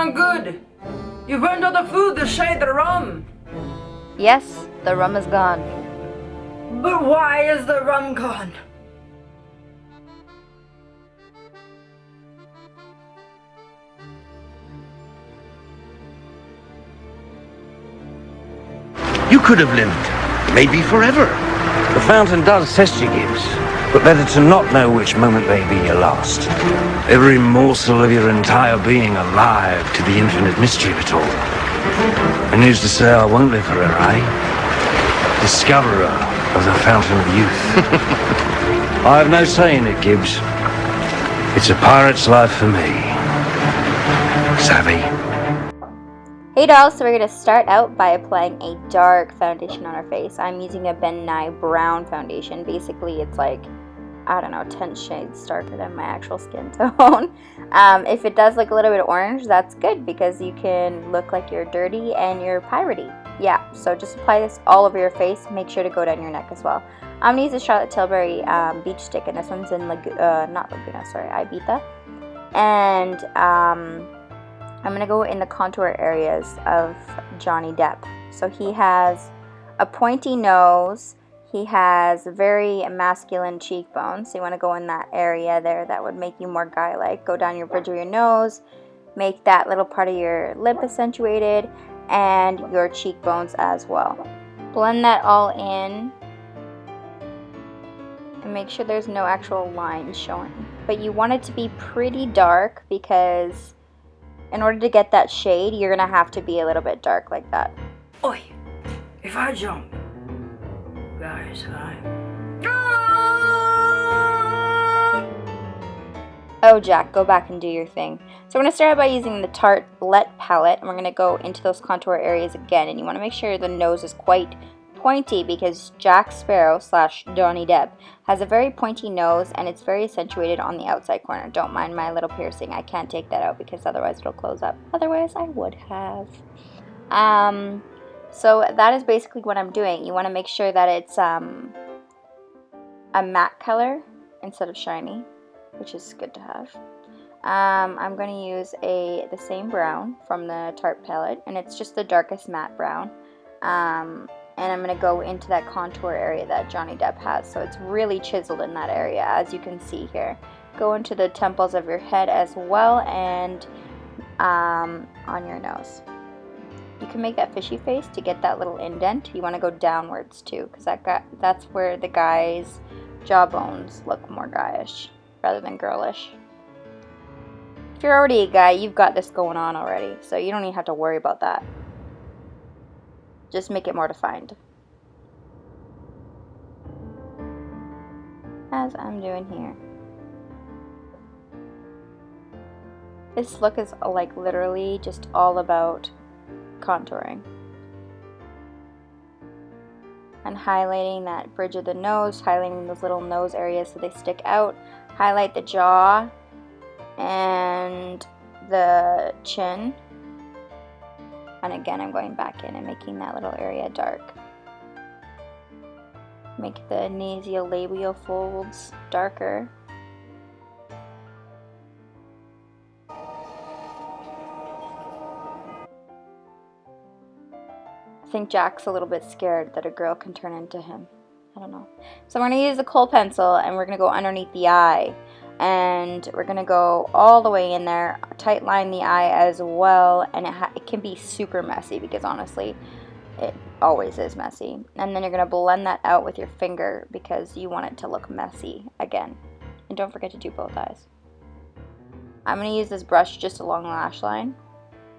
not good. You burned all the food, the shade, the rum. Yes, the rum is gone. But why is the rum gone? You could have lived, maybe forever. The fountain does test you, Gibbs, but better to not know which moment may be your last. Every morsel of your entire being alive to the infinite mystery of it all. And who's to say I won't live forever, eh? Discoverer of the fountain of youth. I have no say in it, Gibbs. It's a pirate's life for me. Savvy? Hey dolls, so we're going to start out by applying a dark foundation on our face. I'm using a Denean brown foundation. Basically, it's like, I don't know, 10 shades darker than my actual skin tone. If it does look a little bit orange, that's good because you can look like you're dirty and you're piratey. Yeah, so just apply this all over your face. Make sure to go down your neck as well. I'm going to use a Charlotte Tilbury beach stick, and this one's in Ibiza. And I'm going to go in the contour areas of Johnny Depp. So he has a pointy nose. He has very masculine cheekbones. So you want to go in that area there. That would make you more guy-like. Go down your bridge of your nose. Make that little part of your lip accentuated. And your cheekbones as well. Blend that all in. And make sure there's no actual lines showing. But you want it to be pretty dark because in order to get that shade, you're going to have to be a little bit dark like that. Oi, if I jump, guys, Oh, Jack, go back and do your thing. So we're going to start out by using the Tartelette palette, and we're going to go into those contour areas again. And you want to make sure the nose is quite pointy because Jack Sparrow / Johnny Depp has a very pointy nose, and it's very accentuated on the outside corner. Don't mind my little piercing. I can't take that out because otherwise it'll close up. Otherwise I would have. So that is basically what I'm doing. You want to make sure that it's a matte color instead of shiny, which is good to have. I'm going to use the same brown from the Tarte palette, and it's just the darkest matte brown. And I'm going to go into that contour area that Johnny Depp has. So it's really chiseled in that area, as you can see here. Go into the temples of your head as well, and on your nose. You can make that fishy face to get that little indent. You want to go downwards too, because that's where the guy's jawbones look more guyish rather than girlish. If you're already a guy, you've got this going on already, so you don't even have to worry about that. Just make it more defined. As I'm doing here. This look is like literally just all about contouring. And highlighting that bridge of the nose, highlighting those little nose areas so they stick out. Highlight the jaw and the chin. And again, I'm going back in and making that little area dark. Make the nasolabial folds darker. I think Jack's a little bit scared that a girl can turn into him. I don't know. So I'm going to use the kohl pencil, and we're going to go underneath the eye. And we're going to go all the way in there, tight line the eye as well, and it can be super messy because honestly, it always is messy. And then you're going to blend that out with your finger because you want it to look messy again. And don't forget to do both eyes. I'm going to use this brush just along the lash line,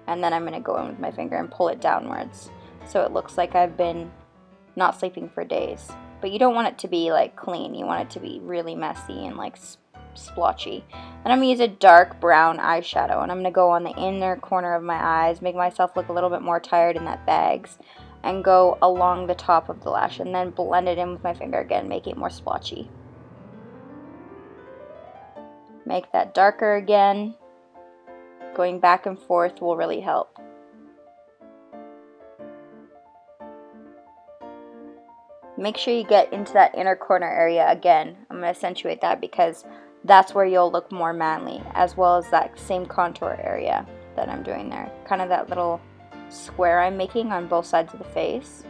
and then I'm going to go in with my finger and pull it downwards so it looks like I've been not sleeping for days. But you don't want it to be like clean, you want it to be really messy and like splotchy. Then I'm going to use a dark brown eyeshadow, and I'm going to go on the inner corner of my eyes, make myself look a little bit more tired in that bags, and go along the top of the lash, and then blend it in with my finger again, make it more splotchy. Make that darker again. Going back and forth will really help. Make sure you get into that inner corner area again. I'm going to accentuate that because that's where you'll look more manly, as well as that same contour area. that I'm doing there. Kind of that little square I'm making on both sides of the face.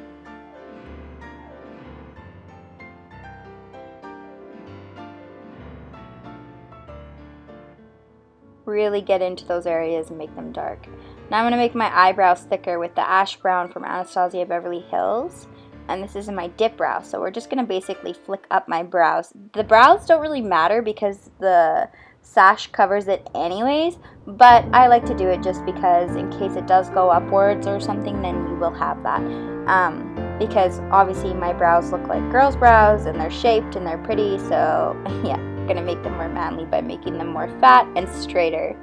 Really get into those areas and make them dark. Now I'm going to make my eyebrows thicker with the ash brown from Anastasia Beverly Hills. And this is in my dip brow. So we're just going to basically flick up my brows. The brows don't really matter because the sash covers it anyways. But I like to do it just because in case it does go upwards or something, then you will have that. Because obviously my brows look like girls' brows and they're shaped and they're pretty. So yeah. Gonna make them more manly by making them more fat and straighter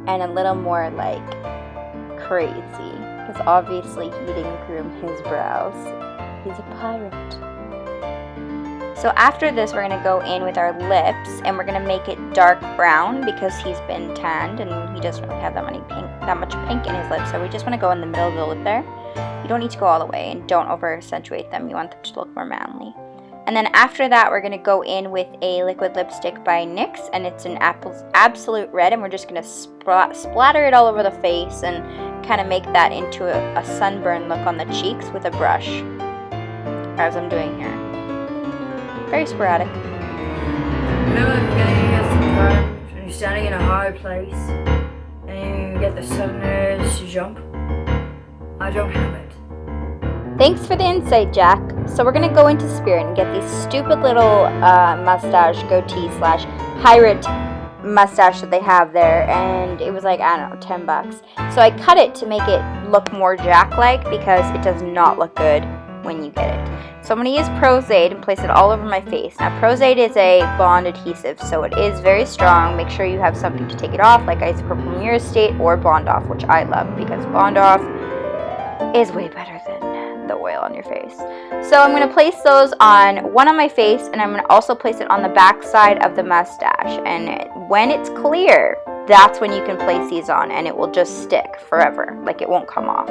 and a little more like crazy, because obviously he didn't groom his brows. He's a pirate. So after this we're gonna go in with our lips and we're gonna make it dark brown because he's been tanned and he doesn't really have that much pink in his lips. So we just want to go in the middle of the lip there. You don't need to go all the way and don't over accentuate them. You want them to look more manly. And then after that, we're going to go in with a liquid lipstick by NYX, and it's an Absolute Red, and we're just going to splatter it all over the face and kind of make that into a sunburn look on the cheeks with a brush, as I'm doing here. Very sporadic. You know the feeling you get sometimes when you're standing in a high place and you get the sudden urge to jump? I don't have it. Thanks for the insight, Jack. So we're going to go into Spirit and get these stupid little mustache goatee slash pirate mustache that they have there. And it was like, I don't know, $10. So I cut it to make it look more Jack-like because it does not look good when you get it. So I'm going to use Pros-Aid and place it all over my face. Now Pros-Aid is a bond adhesive, so it is very strong. Make sure you have something to take it off, like Isopropyl Murostate or Bond Off, which I love because Bond Off is way better than the oil on your face. So I'm going to place those on one on my face, and I'm going to also place it on the back side of the mustache. And when it's clear, that's when you can place these on, and it will just stick forever. Like, it won't come off.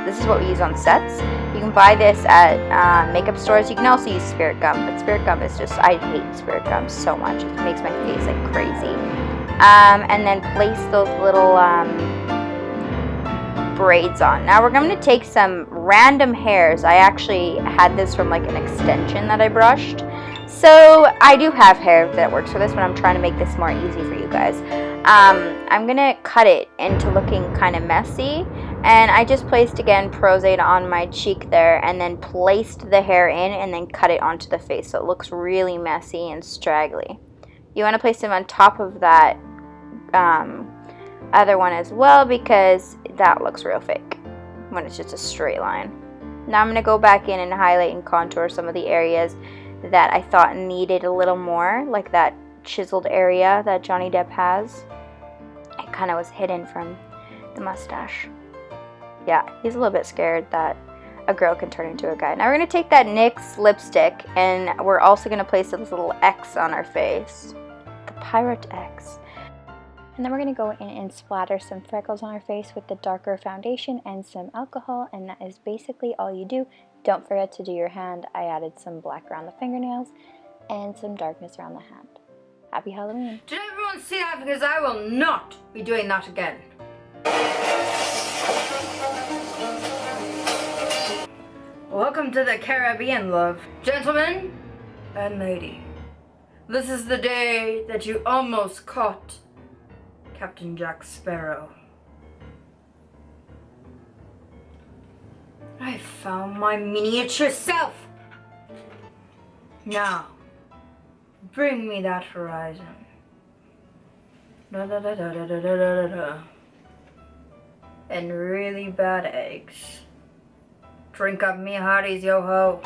This is what we use on sets. You can buy this at makeup stores. You can also use Spirit Gum, but Spirit Gum is just, I hate Spirit Gum so much. It makes my face like crazy. And then place those little braids on. Now we're going to take some random hairs. I actually had this from like an extension that I brushed. So I do have hair that works for this, but I'm trying to make this more easy for you guys. I'm going to cut it into looking kind of messy. And I just placed, again, Pros-Aid on my cheek there and then placed the hair in and then cut it onto the face. So it looks really messy and straggly. You want to place them on top of that other one as well because that looks real fake when it's just a straight line. Now I'm going to go back in and highlight and contour some of the areas that I thought needed a little more, like that chiseled area that Johnny Depp has. It kind of was hidden from the mustache. Yeah, he's a little bit scared that a girl can turn into a guy. Now we're going to take that NYX lipstick and we're also going to place this little X on our face. The pirate X. And then we're going to go in and splatter some freckles on our face with the darker foundation and some alcohol, and that is basically all you do. Don't forget to do your hand. I added some black around the fingernails and some darkness around the hand. Happy Halloween. Did everyone see that? Because I will not be doing that again. Welcome to the Caribbean, love. Gentlemen and lady, this is the day that you almost caught Captain Jack Sparrow. I found my miniature self. Now, bring me that horizon. Da da da da da da da da da. And really bad eggs. Drink up me hearties, yo ho.